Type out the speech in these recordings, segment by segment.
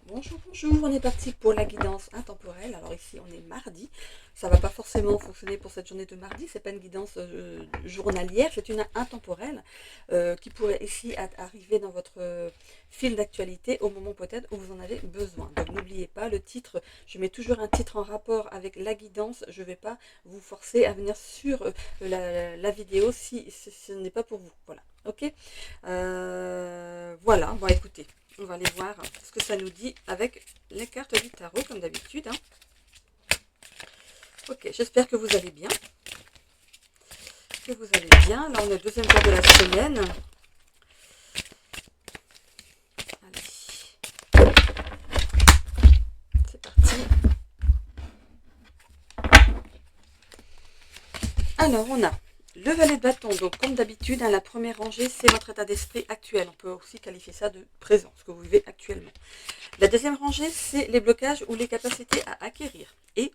Bonjour, bonjour, on est parti pour la guidance intemporelle. Alors ici on est mardi, ça va pas forcément fonctionner pour cette journée de mardi, c'est pas une guidance journalière, c'est une intemporelle qui pourrait ici arriver dans votre fil d'actualité au moment peut-être où vous en avez besoin. Donc n'oubliez pas le titre, je mets toujours un titre en rapport avec la guidance, je vais pas vous forcer à venir sur la vidéo si ce n'est pas pour vous. Voilà, ok. Voilà, bon écoutez. On va aller voir ce que ça nous dit avec les cartes du tarot, comme d'habitude. Ok, j'espère que vous allez bien. Là, on est le deuxième jour de la semaine. Allez. C'est parti. Alors, on a le valet de bâton. Donc, comme d'habitude, la première rangée, c'est votre état d'esprit actuel. On peut aussi qualifier ça de présent, ce que vous vivez actuellement. La deuxième rangée, c'est les blocages ou les capacités à acquérir. Et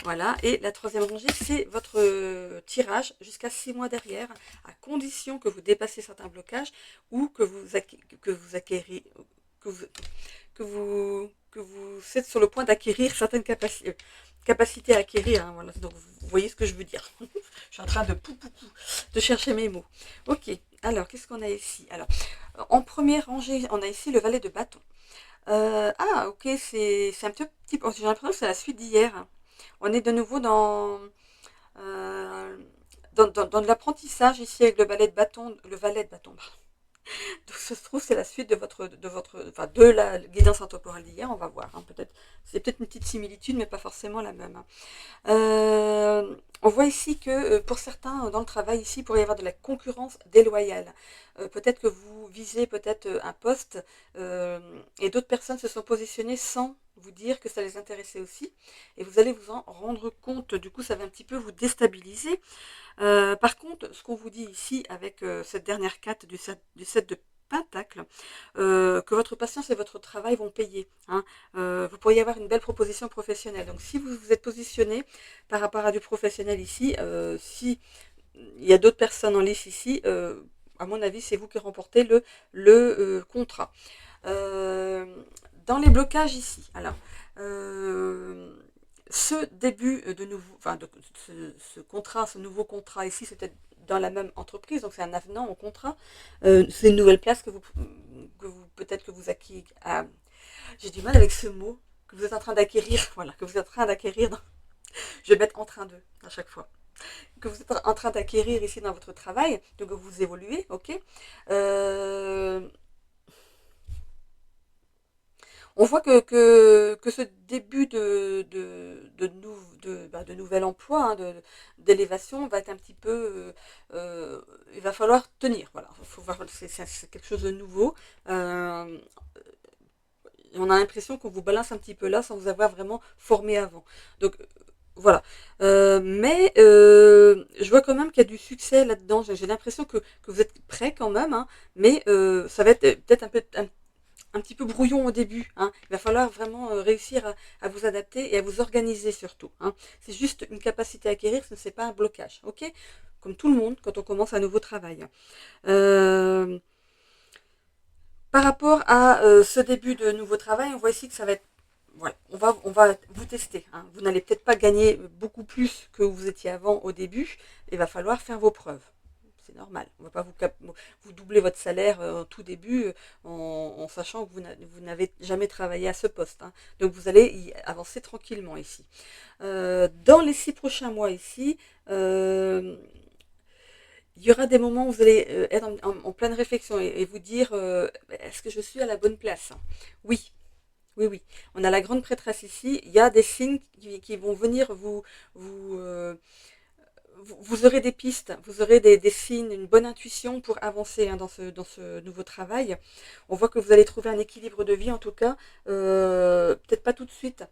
voilà, et la troisième rangée, c'est votre tirage jusqu'à 6 mois derrière, à condition que vous dépassez certains blocages ou que vous acquérez, que vous, que vous êtes sur le point d'acquérir certaines capacités à acquérir. Hein, voilà. Donc vous voyez ce que je veux dire. Je suis en train de chercher mes mots. Ok, alors qu'est-ce qu'on a ici? Alors, en première rangée, on a ici le valet de bâton. Ok, c'est un petit peu, j'ai l'impression que c'est la suite d'hier. On est de nouveau euh, dans de l'apprentissage ici avec le valet de bâton. Le valet de bâton. Donc, ça se trouve, c'est la suite de la guidance intemporelle d'hier. On va voir. Hein, c'est peut-être une petite similitude, mais pas forcément la même. Hein. On voit ici que pour certains dans le travail ici, il pourrait y avoir de la concurrence déloyale. Peut-être que vous visez peut-être un poste et d'autres personnes se sont positionnées sans vous dire que ça les intéressait aussi. Et vous allez vous en rendre compte. Du coup, ça va un petit peu vous déstabiliser. Par contre, ce qu'on vous dit ici avec cette dernière carte du set de Pentacle, que votre patience et votre travail vont payer. Hein. Vous pourriez avoir une belle proposition professionnelle. Donc si vous vous êtes positionné par rapport à du professionnel ici, si il y a d'autres personnes en lice ici, à mon avis, c'est vous qui remportez le contrat. Euh, dans les blocages ici, alors, ce début de nouveau, enfin, ce contrat, ce nouveau contrat ici, c'était dans la même entreprise, donc c'est un avenant au contrat. C'est une nouvelle place que vous peut-être que vous acquis. Ah, j'ai du mal avec ce mot que vous êtes en train d'acquérir. Voilà, que vous êtes en train d'acquérir. Je vais mettre en train de à chaque fois. Que vous êtes en train d'acquérir ici dans votre travail, donc vous évoluez, ok. Euh, On voit que ce début de nouvel emploi, hein, d'élévation, va être un petit peu... il va falloir tenir, voilà. Faut voir, c'est quelque chose de nouveau. On a l'impression qu'on vous balance un petit peu là sans vous avoir vraiment formé avant. Donc voilà. Je vois quand même qu'il y a du succès là-dedans. J'ai l'impression que vous êtes prêt quand même, hein, mais ça va être peut-être un petit peu brouillon au début. Hein. Il va falloir vraiment réussir à vous adapter et à vous organiser surtout. Hein. C'est juste une capacité à acquérir, ce n'est pas un blocage. Ok, comme tout le monde quand on commence un nouveau travail. Euh, Par rapport à ce début de nouveau travail, on voit ici que ça va être... Voilà, on va vous tester. Hein. Vous n'allez peut-être pas gagner beaucoup plus que vous étiez avant au début. Il va falloir faire vos preuves. C'est normal. On ne va pas vous doubler votre salaire au tout début en sachant que vous n'avez jamais travaillé à ce poste. Hein. Donc vous allez y avancer tranquillement ici. Dans les 6 prochains mois ici, il y aura des moments où vous allez être en pleine réflexion et vous dire est-ce que je suis à la bonne place? Oui, oui, oui. On a la grande prêtresse ici. Il y a des signes qui vont venir vous, vous aurez des pistes, vous aurez des signes, une bonne intuition pour avancer hein, dans ce nouveau travail. On voit que vous allez trouver un équilibre de vie en tout cas, peut-être pas tout de suite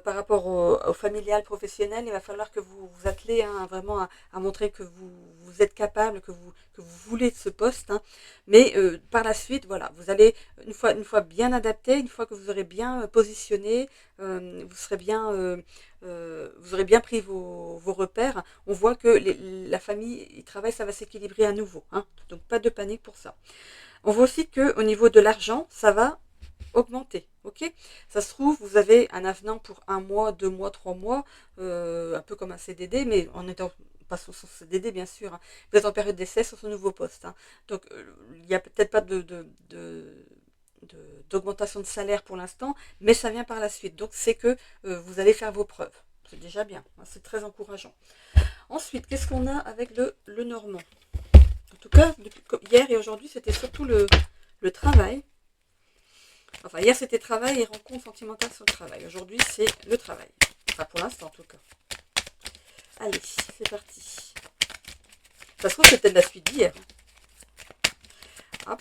par rapport au familial, professionnel. Il va falloir que vous vous attelez hein, vraiment à montrer que vous êtes capable, que vous voulez ce poste. Hein. Mais par la suite, voilà, vous allez une fois bien adapté, une fois que vous aurez bien positionné, vous serez bien... vous aurez bien pris vos repères, on voit que la famille, le travail, ça va s'équilibrer à nouveau. Hein, donc pas de panique pour ça. On voit aussi qu'au niveau de l'argent, ça va augmenter, ok? Ça se trouve, vous avez un avenant pour 1 mois, 2 mois, 3 mois, un peu comme un CDD, mais en étant pas sur son CDD bien sûr, hein. Vous êtes en période d'essai sur ce nouveau poste, hein. Donc il n'y a peut-être pas d'augmentation de salaire pour l'instant, mais ça vient par la suite. Donc c'est que vous allez faire vos preuves. C'est déjà bien, hein, c'est très encourageant. Ensuite, qu'est-ce qu'on a avec le normand? En tout cas, depuis hier et aujourd'hui, c'était surtout le travail. Enfin, hier c'était travail et rencontre sentimentale sur le travail. Aujourd'hui, c'est le travail. Enfin, pour l'instant en tout cas. Allez, c'est parti. Ça se trouve, c'est peut-être la suite d'hier. Hop.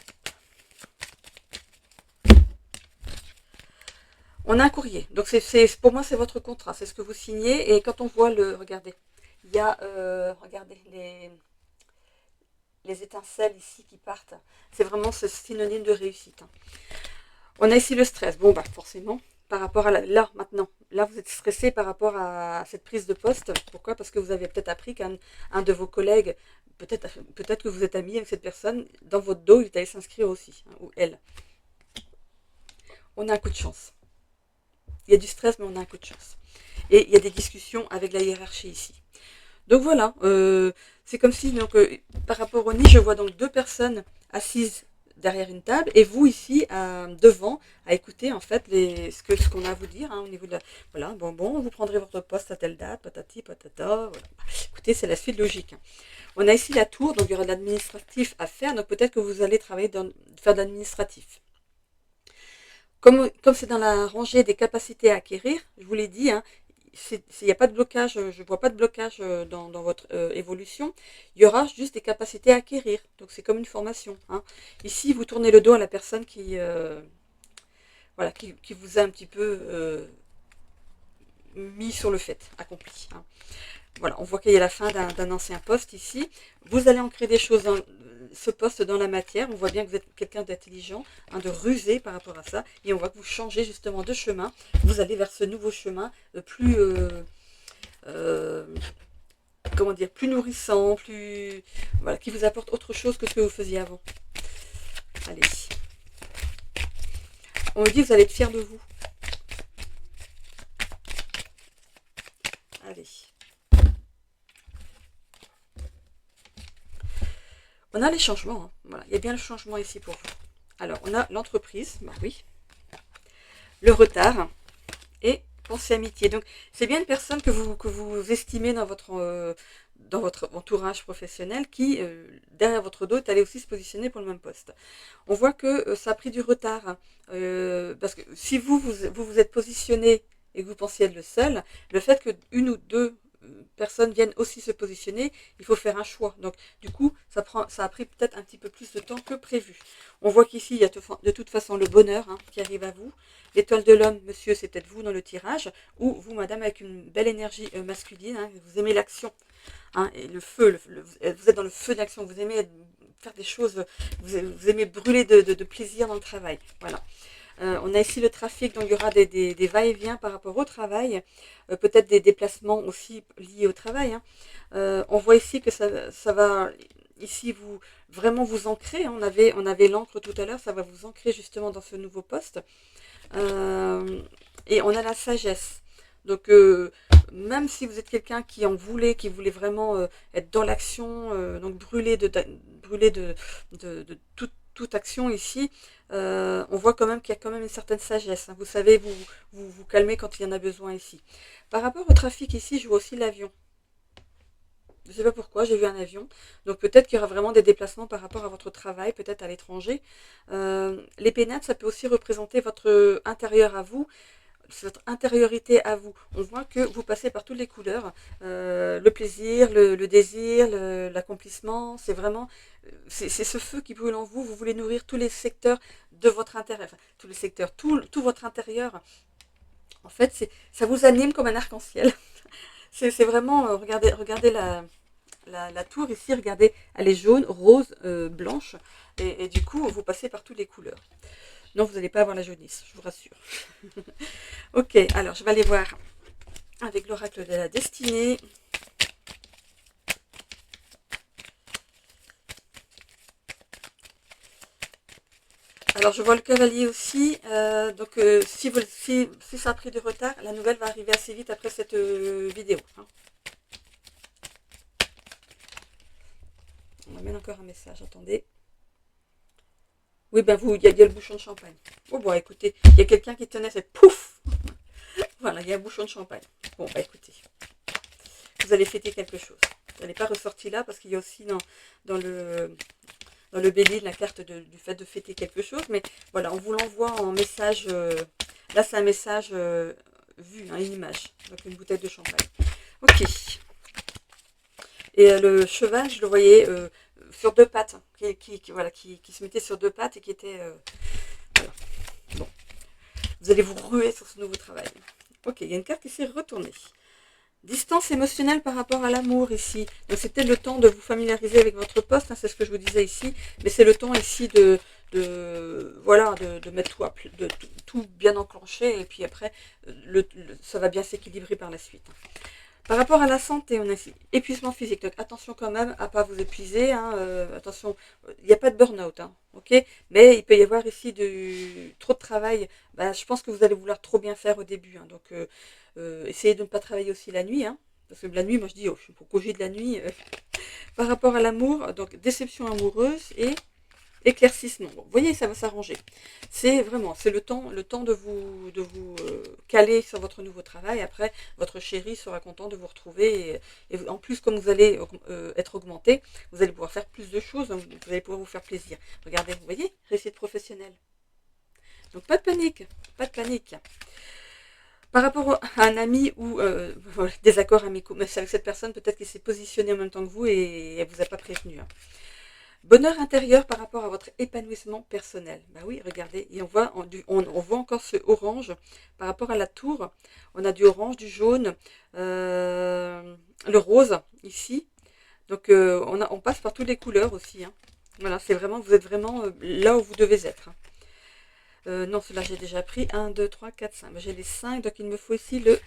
On a un courrier. Donc, pour moi, c'est votre contrat. C'est ce que vous signez. Et quand on voit regardez, il y a, regardez, les étincelles ici qui partent. C'est vraiment ce synonyme de réussite, hein. On a ici le stress. Bon, bah forcément, par rapport à là, maintenant. Là, vous êtes stressé par rapport à cette prise de poste. Pourquoi? Parce que vous avez peut-être appris qu'un de vos collègues, peut-être que vous êtes ami avec cette personne, dans votre dos, il est allé s'inscrire aussi, hein, ou elle. On a un coup de chance. Il y a du stress, mais on a un coup de chance. Et il y a des discussions avec la hiérarchie ici. Donc voilà, c'est comme si, donc, par rapport au nid, je vois donc 2 personnes assises derrière une table et vous ici devant à écouter en fait ce qu'on a à vous dire, hein, au niveau de la... Voilà, bon, vous prendrez votre poste à telle date, patati, patata, voilà. Écoutez, c'est la suite logique, hein. On a ici la tour, donc il y aura de l'administratif à faire, donc peut-être que vous allez faire de l'administratif. Comme c'est dans la rangée des capacités à acquérir, je vous l'ai dit, hein, il n'y a pas de blocage, je ne vois pas de blocage dans votre évolution. Il y aura juste des capacités à acquérir. Donc c'est comme une formation, hein. Ici, vous tournez le dos à la personne voilà, qui vous a un petit peu mis sur le fait, accompli, hein. Voilà, on voit qu'il y a la fin d'un ancien poste ici. Vous allez ancrer des choses dans ce poste dans la matière. On voit bien que vous êtes quelqu'un d'intelligent, hein, de rusé par rapport à ça. Et on voit que vous changez justement de chemin. Vous allez vers ce nouveau chemin plus... euh, comment dire, plus nourrissant, plus... Voilà, qui vous apporte autre chose que ce que vous faisiez avant. Allez. On me dit que vous allez être fier de vous. Allez. On a les changements, hein. Voilà, il y a bien le changement ici pour vous. Alors, on a l'entreprise, bah oui, le retard et pensée amitié. Donc, c'est bien une personne que vous estimez dans votre entourage professionnel qui, derrière votre dos, est allé aussi se positionner pour le même poste. On voit que ça a pris du retard, hein, parce que si vous êtes positionné et que vous pensiez être le seul, le fait que une ou deux personnes viennent aussi se positionner, il faut faire un choix. Donc, du coup, ça a pris peut-être un petit peu plus de temps que prévu. On voit qu'ici, il y a de toute façon le bonheur, hein, qui arrive à vous. L'étoile de l'homme, monsieur, c'est peut-être vous dans le tirage, ou vous, madame, avec une belle énergie masculine, hein, vous aimez l'action, hein, et le feu, vous êtes dans le feu de l'action, vous aimez faire des choses, vous aimez brûler de plaisir dans le travail. Voilà. On a ici le trafic, donc il y aura des va-et-vient par rapport au travail, peut-être des déplacements aussi liés au travail, hein. On voit ici que ça va ici vraiment vous ancrer, hein. On avait l'encre tout à l'heure, ça va vous ancrer justement dans ce nouveau poste. Et on a la sagesse. Donc même si vous êtes quelqu'un qui voulait vraiment être dans l'action, donc brûler de toute action ici, on voit quand même qu'il y a quand même une certaine sagesse, hein. Vous savez vous calmer quand il y en a besoin ici. Par rapport au trafic ici, je vois aussi l'avion. Je ne sais pas pourquoi, j'ai vu un avion. Donc peut-être qu'il y aura vraiment des déplacements par rapport à votre travail, peut-être à l'étranger. Les pénates, ça peut aussi représenter votre intérieur à vous, votre intériorité à vous. On voit que vous passez par toutes les couleurs. Le plaisir, le désir, l'accomplissement, c'est vraiment... C'est ce feu qui brûle en vous. Vous voulez nourrir tous les secteurs de votre intérieur. Enfin, tous les secteurs, tout votre intérieur. En fait, ça vous anime comme un arc-en-ciel. C'est vraiment... regardez la tour ici, regardez, elle est jaune, rose, blanche. Et du coup, vous passez par toutes les couleurs. Non, vous n'allez pas avoir la jaunisse, je vous rassure. Ok, alors je vais aller voir avec l'oracle de la destinée. Alors, je vois le cavalier aussi. Donc, si ça a pris du retard, la nouvelle va arriver assez vite après cette vidéo, hein. On m'amène encore un message, attendez. Oui, ben vous, il y a le bouchon de champagne. Oh, bon, écoutez, il y a quelqu'un qui tenait, c'est pouf. Voilà, il y a un bouchon de champagne. Bon, bah écoutez, vous allez fêter quelque chose. Elle n'est pas ressortie là parce qu'il y a aussi dans le bélier la carte du fait de fêter quelque chose. Mais voilà, on vous l'envoie en message. Là, c'est un message vu, hein, une image. Donc une bouteille de champagne. Ok. Et le cheval, je le voyais sur deux pattes. Voilà, qui se mettait sur deux pattes et qui était... voilà. Bon. Vous allez vous ruer sur ce nouveau travail. Ok, il y a une carte qui s'est retournée. Distance émotionnelle par rapport à l'amour ici. Donc c'était le temps de vous familiariser avec votre poste, hein, c'est ce que je vous disais ici, mais c'est le temps ici voilà, de mettre tout bien enclenché et puis après ça va bien s'équilibrer par la suite. Par rapport à la santé, on a ici épuisement physique. Donc attention quand même à ne pas vous épuiser. Hein, attention, il n'y a pas de burn-out, hein, ok. Mais il peut y avoir ici trop de travail. Ben, je pense que vous allez vouloir trop bien faire au début. Hein, donc essayez de ne pas travailler aussi la nuit. Hein, parce que la nuit, moi je dis, oh, je suis pour causer de la nuit. Par rapport à l'amour, donc déception amoureuse et éclaircissement. Bon, vous voyez, ça va s'arranger. C'est vraiment, c'est le temps de vous caler sur votre nouveau travail. Après, votre chéri sera content de vous retrouver. Et en plus, comme vous allez être augmenté, vous allez pouvoir faire plus de choses. Donc vous allez pouvoir vous faire plaisir. Regardez, vous voyez, réussite professionnelle. Donc pas de panique, pas de panique. Par rapport à un ami ou des accords amicaux, mais c'est avec cette personne peut-être qu'il s'est positionné en même temps que vous et elle ne vous a pas prévenu. Hein. Bonheur intérieur par rapport à votre épanouissement personnel. Bah oui, regardez, et on voit encore ce orange par rapport à la tour. On a du orange, du jaune, le rose ici. Donc on passe par toutes les couleurs aussi. Hein. Voilà, c'est vraiment, vous êtes vraiment là où vous devez être. Hein. Non, cela j'ai déjà pris. 1, 2, 3, 4, 5. J'ai les 5, donc il me faut ici le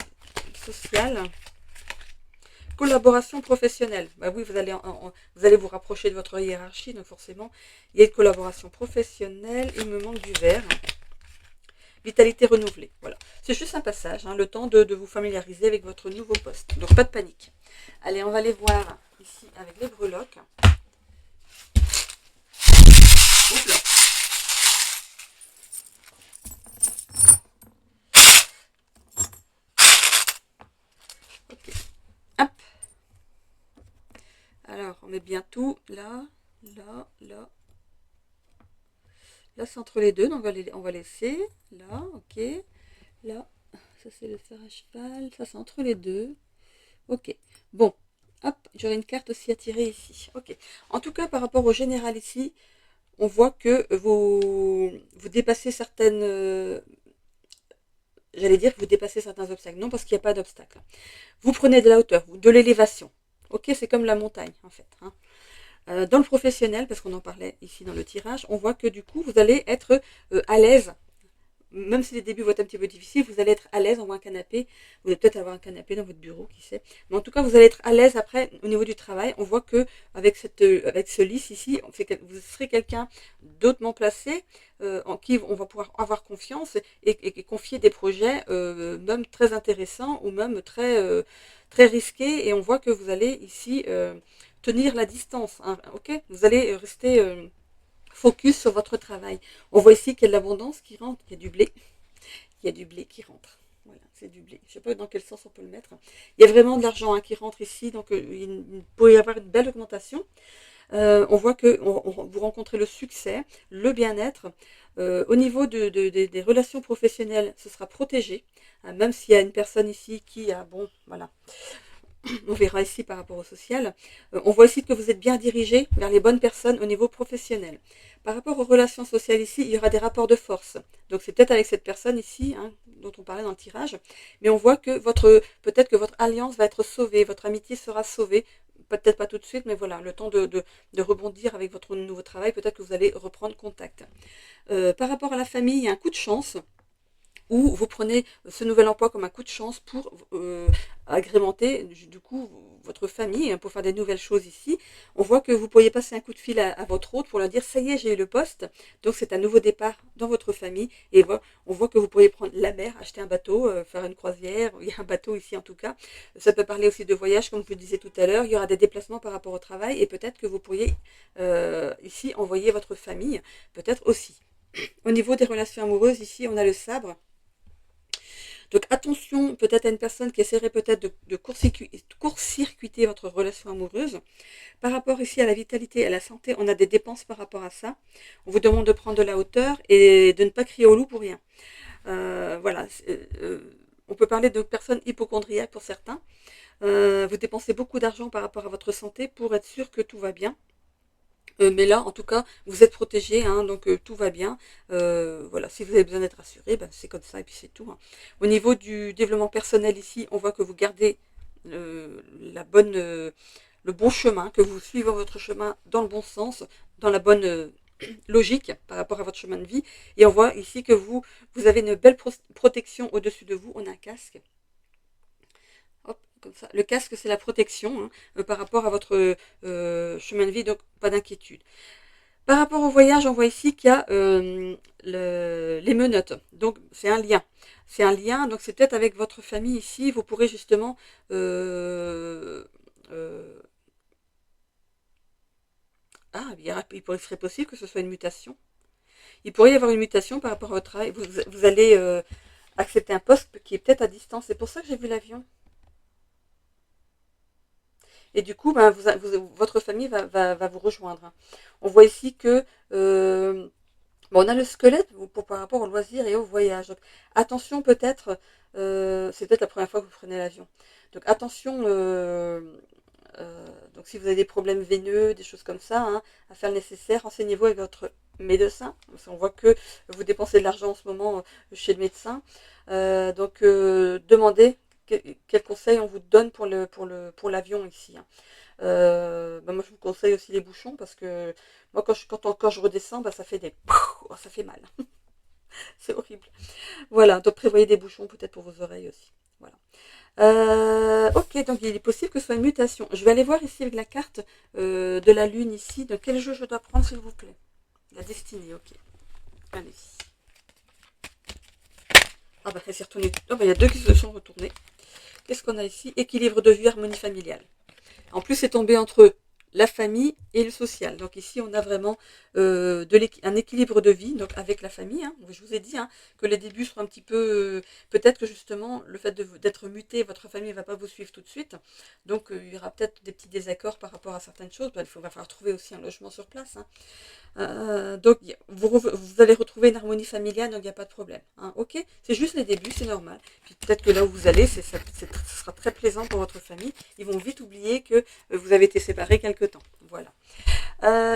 social. Collaboration professionnelle. Bah oui, vous allez vous rapprocher de votre hiérarchie, donc forcément, il y a une collaboration professionnelle. Il me manque du vert. Vitalité renouvelée. Voilà. C'est juste un passage, hein, le temps de vous familiariser avec votre nouveau poste. Donc pas de panique. Allez, on va aller voir ici avec les breloques. Oups. Ok. Hop. Alors, on met bien tout là, là, là. Là, c'est entre les deux, donc on va laisser. Là, ok. Là, ça c'est le fer à cheval. Ça, c'est entre les deux. Ok. Bon. Hop, j'aurai une carte aussi à tirer ici. Ok. En tout cas, par rapport au général ici, on voit que vous dépassez certaines... j'allais dire que vous dépassez certains obstacles. Non, parce qu'il n'y a pas d'obstacle. Vous prenez de la hauteur, de l'élévation. Ok, c'est comme la montagne, en fait. Hein. Dans le professionnel, parce qu'on en parlait ici dans le tirage, on voit que du coup, vous allez être à l'aise. Même si les débuts vont être un petit peu difficiles, vous allez être à l'aise. On voit un canapé. Vous allez peut-être avoir un canapé dans votre bureau, qui sait. Mais en tout cas, vous allez être à l'aise après au niveau du travail. On voit que avec ce lys ici, vous serez quelqu'un d'autrement placé, en qui on va pouvoir avoir confiance et confier des projets même très intéressants ou même très risqués. Et on voit que vous allez ici tenir la distance. Hein, ok, vous allez rester focus sur votre travail. On voit ici qu'il y a de l'abondance qui rentre, qu'il y a du blé. Il y a du blé qui rentre. Voilà, c'est du blé. Je ne sais pas dans quel sens on peut le mettre. Il y a vraiment de l'argent hein, qui rentre ici, donc il peut y avoir une belle augmentation. On voit que vous rencontrez le succès, le bien-être. Au niveau des relations professionnelles, ce sera protégé. Hein, même s'il y a une personne ici qui a, bon, voilà, on verra ici par rapport au social. On voit ici que vous êtes bien dirigé vers les bonnes personnes au niveau professionnel. Par rapport aux relations sociales ici, il y aura des rapports de force. Donc c'est peut-être avec cette personne ici, hein, dont on parlait dans le tirage, mais on voit que peut-être que votre alliance va être sauvée, votre amitié sera sauvée. Peut-être pas tout de suite, mais voilà, le temps de rebondir avec votre nouveau travail, peut-être que vous allez reprendre contact. Par rapport à la famille, il y a un coup de chance. ou vous prenez ce nouvel emploi comme un coup de chance pour agrémenter du coup votre famille, hein, pour faire des nouvelles choses ici. On voit que vous pourriez passer un coup de fil à votre hôte pour leur dire ça y est, j'ai eu le poste, donc c'est un nouveau départ dans votre famille. Et voilà, on voit que vous pourriez prendre la mer, acheter un bateau, faire une croisière. Il y a un bateau ici en tout cas. Ça peut parler aussi de voyage, comme je le disais tout à l'heure. Il y aura des déplacements par rapport au travail et peut-être que vous pourriez ici envoyer votre famille, peut-être aussi. Au niveau des relations amoureuses, ici on a le sabre. Donc attention peut-être à une personne qui essaierait peut-être de court-circuiter votre relation amoureuse. Par rapport ici à la vitalité et à la santé, on a des dépenses par rapport à ça. On vous demande de prendre de la hauteur et de ne pas crier au loup pour rien. Voilà, on peut parler de personnes hypochondriaques pour certains. Vous dépensez beaucoup d'argent par rapport à votre santé pour être sûr que tout va bien. Mais là, en tout cas, vous êtes protégé, hein, donc tout va bien. Voilà, si vous avez besoin d'être rassuré, ben, c'est comme ça et puis c'est tout, hein. Au niveau du développement personnel ici, on voit que vous gardez le bon chemin, que vous suivez votre chemin dans le bon sens, dans la bonne logique par rapport à votre chemin de vie. Et on voit ici que vous avez une belle protection au-dessus de vous. On a un casque. Hop, comme ça. Le casque, c'est la protection, hein, par rapport à votre chemin de vie, donc pas d'inquiétude. Par rapport au voyage, on voit ici qu'il y a les menottes. Donc, c'est un lien. C'est un lien, donc c'est peut-être avec votre famille ici. Vous pourrez justement... il serait possible que ce soit une mutation. Il pourrait y avoir une mutation par rapport à votre travail. Vous allez accepter un poste qui est peut-être à distance. C'est pour ça que j'ai vu l'avion. Et du coup, ben, votre famille va vous rejoindre, hein. On voit ici que bon, on a le squelette par rapport au loisir et au voyage. Donc, attention peut-être, c'est peut-être la première fois que vous prenez l'avion. Donc attention, donc si vous avez des problèmes veineux, des choses comme ça, hein, à faire le nécessaire, renseignez-vous avec votre médecin. Parce qu'on voit que vous dépensez de l'argent en ce moment chez le médecin. Donc demandez quel conseil on vous donne pour l'avion ici, hein. Bah, moi je vous conseille aussi les bouchons parce que moi quand je redescends, bah, ça fait oh, ça fait mal. C'est horrible. Voilà, donc prévoyez des bouchons peut-être pour vos oreilles aussi. Voilà. Ok, donc il est possible que ce soit une mutation. Je vais aller voir ici avec la carte de la lune ici. Donc quel jeu je dois prendre s'il vous plaît? La destinée, ok. Allez-y. Ah bah elle s'est retournée. Oh, bah, il y a deux qui se sont retournés. Qu'est-ce qu'on a ici? Équilibre de vie, harmonie familiale. En plus, c'est tombé entre la famille et le social. Donc ici, on a vraiment un équilibre de vie, donc avec la famille, hein. Je vous ai dit, hein, que les débuts seront un petit peu... peut-être que justement, le fait d'être muté, votre famille ne va pas vous suivre tout de suite. Donc il y aura peut-être des petits désaccords par rapport à certaines choses. Ben, va falloir trouver aussi un logement sur place, hein. Donc vous allez retrouver une harmonie familiale, donc il n'y a pas de problème, hein, ok? C'est juste les débuts, c'est normal. Puis peut-être que là où vous allez, ce sera très plaisant pour votre famille. Ils vont vite oublier que vous avez été séparés quelque temps. Voilà.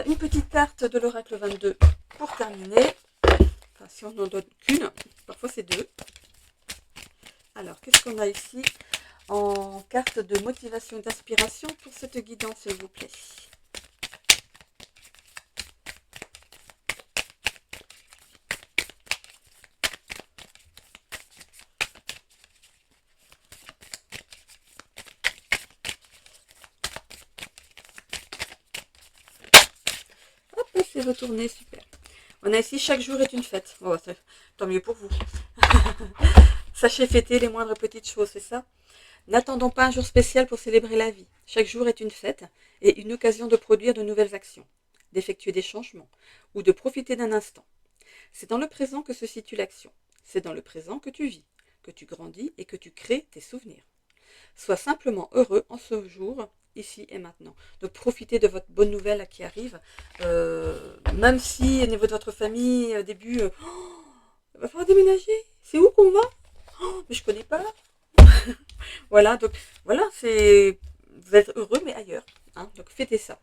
Une petite carte de l'oracle 22 pour terminer. Enfin, si on n'en donne qu'une, parfois c'est deux. Alors, qu'est-ce qu'on a ici en carte de motivation et d'inspiration pour cette guidance, s'il vous plaît? Hop, c'est retourné, super. On a ici chaque jour est une fête. Oh, tant mieux pour vous. Sachez fêter les moindres petites choses, c'est ça? N'attendons pas un jour spécial pour célébrer la vie. Chaque jour est une fête et une occasion de produire de nouvelles actions, d'effectuer des changements ou de profiter d'un instant. C'est dans le présent que se situe l'action. C'est dans le présent que tu vis, que tu grandis et que tu crées tes souvenirs. Sois simplement heureux en ce jour, ici et maintenant. Donc profitez de votre bonne nouvelle qui arrive. Même si au niveau de votre famille, au début, il va falloir déménager. C'est où qu'on va? Mais je connais pas. Voilà, donc voilà, vous êtes heureux mais ailleurs, hein. Donc fêtez ça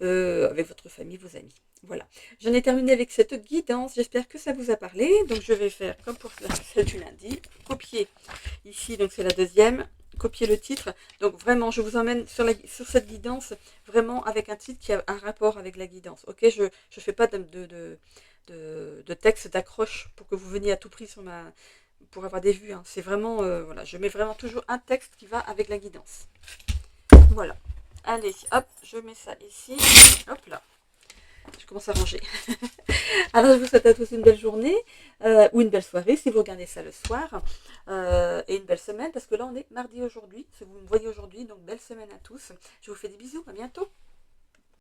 avec votre famille, vos amis. Voilà, j'en ai terminé avec cette guidance, j'espère que ça vous a parlé. Donc je vais faire comme pour celle du lundi, copier ici, donc c'est la deuxième, copier le titre. Donc vraiment, je vous emmène sur cette guidance, vraiment avec un titre qui a un rapport avec la guidance. Ok, je fais pas de de texte, d'accroche, pour que vous veniez à tout prix pour avoir des vues, hein. C'est vraiment, voilà, je mets vraiment toujours un texte qui va avec la guidance. Voilà. Allez, hop, je mets ça ici. Hop là. Je commence à ranger. Alors, je vous souhaite à tous une belle journée ou une belle soirée si vous regardez ça le soir. Et une belle semaine parce que là, on est mardi aujourd'hui. Si vous me voyez aujourd'hui, donc belle semaine à tous. Je vous fais des bisous. À bientôt.